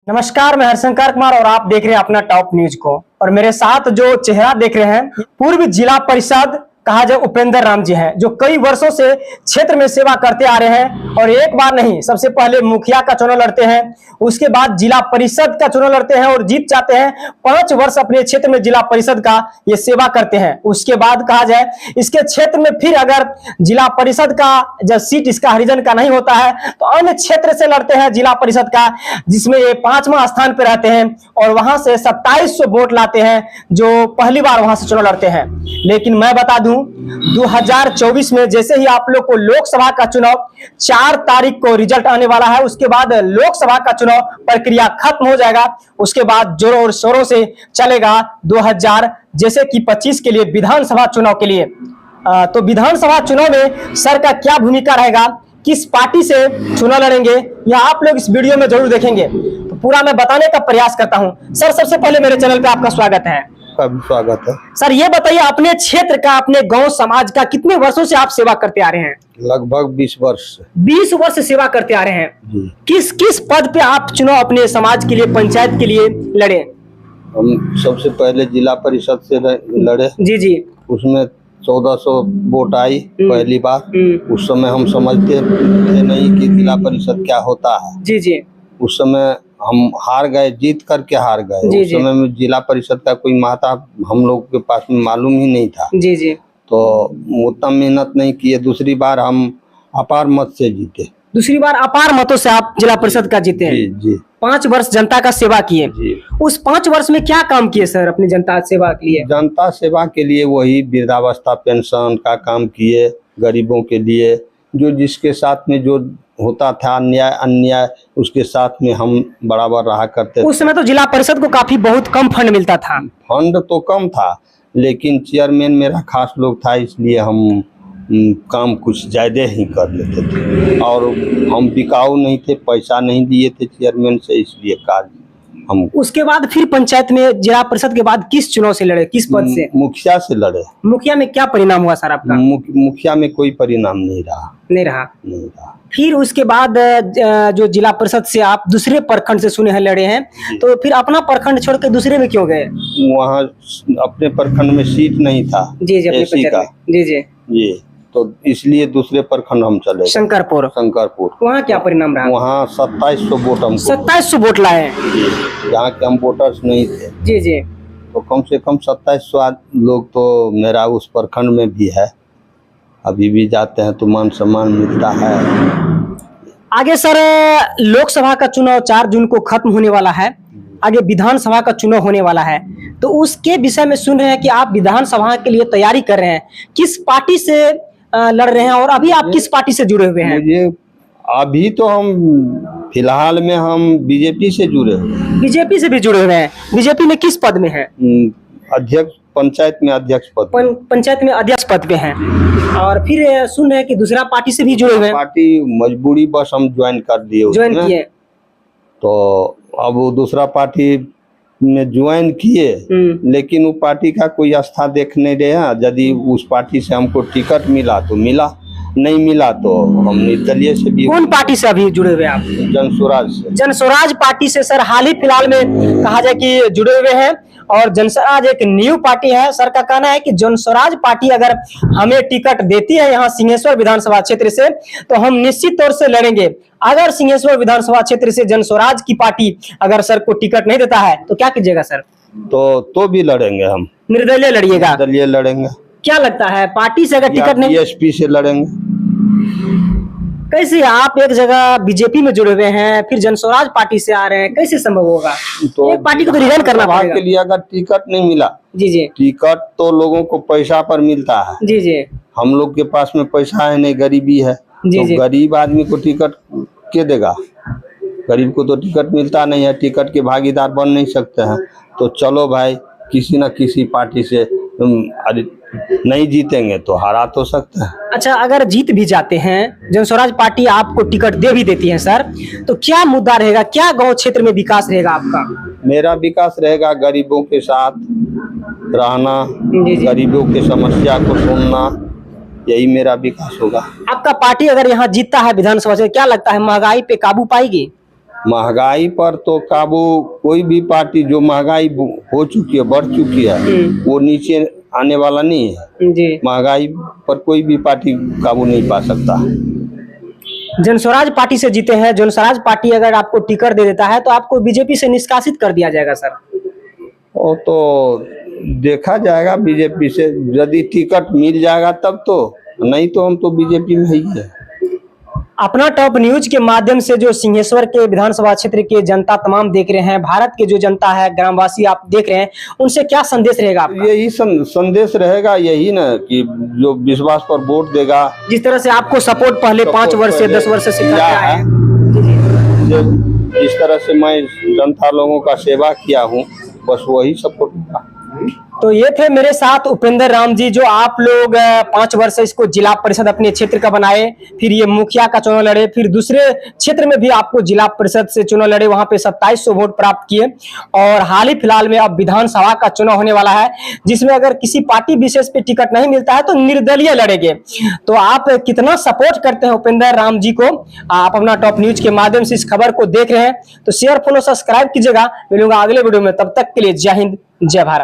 नमस्कार, मैं हरशंकर कुमार और आप देख रहे हैं अपना टॉप न्यूज को। और मेरे साथ जो चेहरा देख रहे हैं, पूर्व जिला परिषद कहा जाए उपेंद्र राम जी हैं, जो कई वर्षों से क्षेत्र में सेवा करते आ रहे हैं और एक बार नहीं, सबसे पहले मुखिया का चुनाव लड़ते हैं, उसके बाद जिला परिषद का चुनाव लड़ते हैं और जीत जाते हैं। 5 वर्ष अपने क्षेत्र में जिला परिषद का ये सेवा करते हैं। उसके बाद कहा जाए इसके क्षेत्र में फिर अगर जिला परिषद का जब सीट इसका हरिजन का नहीं होता है तो अन्य क्षेत्र से लड़ते हैं जिला परिषद का, जिसमें ये 5वां स्थान पर रहते हैं और वहां से 2700 वोट लाते हैं, जो पहली बार वहां से चुनाव लड़ते हैं। लेकिन मैं बता दूं 2024 में जैसे ही आप लोग को लोकसभा का चुनाव 4 तारीख को रिजल्ट आने वाला है, उसके बाद लोकसभा का चुनाव प्रक्रिया खत्म हो जाएगा। उसके बाद जोरों और शोरों से चलेगा 2025 के लिए विधानसभा चुनाव के लिए। तो विधानसभा चुनाव में सर का क्या भूमिका रहेगा, किस पार्टी से चुनाव लड़ेंगे, यह आप लोग इस वीडियो में जरूर देखेंगे। तो पूरा मैं बताने का प्रयास करता हूं। सर, सबसे पहले मेरे चैनल पे आपका स्वागत है। स्वागत है सर। ये बताइए, अपने क्षेत्र का, अपने गांव समाज का कितने वर्षों से आप सेवा करते आ रहे हैं? लगभग 20 वर्ष। 20 वर्ष से सेवा करते आ रहे हैं जी। किस किस पद पे आप चुनाव अपने समाज के लिए, पंचायत के लिए लड़े? हम सबसे पहले जिला परिषद से लड़े। जी जी। उसमें 1400 वोट आई पहली बार। उस समय हम समझते थे नहीं कि जिला परिषद क्या होता है। जी जी। उस समय हम हार गए, जीत करके हार गए। उस समय में जिला परिषद का कोई महत्ता हम लोग के पास में मालूम ही नहीं था। जी जी। तो उतना मेहनत नहीं किए। दूसरी बार हम अपार मत से जीते। दूसरी बार अपार मतों से आप जिला परिषद का जीते हैं? जी जी। 5 वर्ष जनता का सेवा किए। उस 5 वर्ष में क्या काम किए सर अपनी जनता सेवा के लिए? जनता सेवा के लिए वही वृद्धावस्था पेंशन का काम किए, गरीबों के लिए जो जिसके साथ में जो होता था अन्याय अन्याय, उसके साथ में हम बराबर रहा करते। उस समय तो जिला परिषद को काफी बहुत कम फंड मिलता था। फंड तो कम था, लेकिन चेयरमैन मेरा खास लोग था, इसलिए हम काम कुछ ज्यादा ही कर लेते थे। और हम बिकाऊ नहीं थे, पैसा नहीं दिए थे चेयरमैन से, इसलिए कार्य हम। उसके बाद फिर पंचायत में, जिला परिषद के बाद किस चुनाव से लड़े, किस पद से? मुखिया से लड़े। मुखिया में क्या परिणाम हुआ सर आपका? मुखिया में कोई परिणाम नहीं रहा। नहीं रहा। फिर उसके बाद जो जिला परिषद से आप दूसरे प्रखंड से सुने हैं लड़े हैं, तो फिर अपना प्रखंड छोड़ के दूसरे में क्यों गए? वहाँ अपने प्रखंड में सीट नहीं था। जी जी। एसी का। जी जी जी। तो इसलिए दूसरे प्रखंड हम चले। शंकरपुर। वहाँ क्या परिणाम रहा? वहाँ 2700 वोट हम 2700 वोट लाए। जहाँ के हम वोटर्स नहीं थे। जी जी। तो कम से कम 2700 लोग तो मेरा उस प्रखंड में भी है। अभी भी जाते हैं तो मान सम्मान मिलता है। आगे सर लोकसभा का चुनाव 4 जून को खत्म होने वाला है, आगे विधानसभा का चुनाव होने वाला है, तो उसके विषय में सुन रहे हैं कि आप विधानसभा के लिए तैयारी कर रहे हैं। किस पार्टी से लड़ रहे हैं और अभी आप किस पार्टी से जुड़े हुए हैं? मुझे अभी तो हम फिलहाल में हम बीजेपी से जुड़े हुए हैं। बीजेपी से भी जुड़े हुए हैं। बीजेपी में किस पद में है? अध्यक्ष, पंचायत में अध्यक्ष पद। पंचायत में अध्यक्ष पद पे हैं। और फिर सुन रहे हैं कि दूसरा पार्टी से भी जुड़े हुए हैं। पार्टी मजबूरी बस हम ज्वाइन कर दिए। ज्वाइन किए तो अब वो दूसरा पार्टी में ज्वाइन किए, लेकिन वो पार्टी का कोई आस्था देख नहीं रहे। यदि उस पार्टी से हमको टिकट मिला तो मिला, नहीं मिला तो हम निर्दलीय से भी। कौन पार्टी से अभी जुड़े हुए आप? जनस्वराज से। जनस्वराज पार्टी से सर हाल ही फिलहाल में कहा जाए कि जुड़े हुए हैं। और जनस्वराज एक न्यू पार्टी है। सर का कहना है कि जनस्वराज पार्टी अगर हमें टिकट देती है यहाँ सिंहेश्वर विधानसभा क्षेत्र से, तो हम निश्चित तौर से लड़ेंगे। अगर सिंहेश्वर विधानसभा क्षेत्र से जनस्वराज की पार्टी अगर सर को टिकट नहीं देता है तो क्या कीजिएगा सर? तो भी लड़ेंगे हम। निर्दलीय लड़िएगा? निर्दलीय लड़ेंगे। क्या लगता है पार्टी से अगर टिकट नहीं? बीएसपी से लड़ेंगे। कैसे आप एक जगह बीजेपी में जुड़े हुए हैं, फिर जनस्वराज पार्टी से आ रहे हैं, कैसे संभव होगा? तो एक पार्टी को तो रिजाइन करना पड़ेगा। के लिए अगर टिकट नहीं मिला। जी जी। टिकट तो लोगों को पैसा पर मिलता है। जी जी। हम लोग के पास में पैसा है नहीं, गरीबी है। जी तो जी। गरीब आदमी को टिकट के देगा? गरीब को तो टिकट मिलता नहीं है, टिकट के भागीदार बन नहीं सकते हैं। तो चलो भाई, किसी न किसी पार्टी से नहीं जीतेंगे तो हरा तो सकते हैं। अच्छा, अगर जीत भी जाते हैं, जनस्वराज पार्टी आपको टिकट दे भी देती है सर, तो क्या मुद्दा रहेगा, क्या गांव क्षेत्र में विकास रहेगा आपका? मेरा विकास रहेगा गरीबों के साथ रहना, गरीबों की समस्या को सुनना, यही मेरा विकास होगा। आपका पार्टी अगर यहाँ जीतता है विधानसभा से, क्या लगता है महंगाई पे काबू पाएगी? महंगाई पर तो काबू कोई भी पार्टी जो महंगाई हो चुकी है, बढ़ चुकी है, वो नीचे आने वाला नहीं है। जी। महंगाई पर कोई भी पार्टी काबू नहीं पा सकता। जनस्वराज पार्टी से जीते हैं, जनस्वराज पार्टी अगर आपको टिकट दे देता है तो आपको बीजेपी से निष्कासित कर दिया जाएगा सर। वो तो देखा जाएगा, बीजेपी से यदि टिकट मिल जाएगा तब तो, नहीं तो हम तो बीजेपी में ही है। अपना टॉप न्यूज के माध्यम से जो सिंहेश्वर के विधानसभा क्षेत्र के जनता तमाम देख रहे हैं, भारत के जो जनता है, ग्रामवासी आप देख रहे हैं, उनसे क्या संदेश रहेगा आपका? यही संदेश रहेगा, यही ना कि जो विश्वास पर वोट देगा, जिस तरह से आपको सपोर्ट पहले 5 वर्ष से 10 वर्ष से करते आए हैं, जिस तरह से मैं जनता लोगों का सेवा किया हूँ, बस वही सपोर्ट होगा। तो ये थे मेरे साथ उपेंद्र राम जी, जो आप लोग 5 वर्ष से इसको जिला परिषद अपने क्षेत्र का बनाए, फिर ये मुखिया का चुनाव लड़े, फिर दूसरे क्षेत्र में भी आपको जिला परिषद से चुनाव लड़े, वहां पे 2700 वोट प्राप्त किए, और हाल ही फिलहाल में अब विधानसभा का चुनाव होने वाला है, जिसमें अगर किसी पार्टी विशेष पे टिकट नहीं मिलता है तो निर्दलीय लड़ेंगे। तो आप कितना सपोर्ट करते हैं उपेंद्र राम जी को? आप अपना टॉप न्यूज के माध्यम से इस खबर को देख रहे हैं तो शेयर, फॉलो, सब्सक्राइब कीजिएगा। मिलूंगा अगले वीडियो में, तब तक के लिए जय हिंद, जय भारत।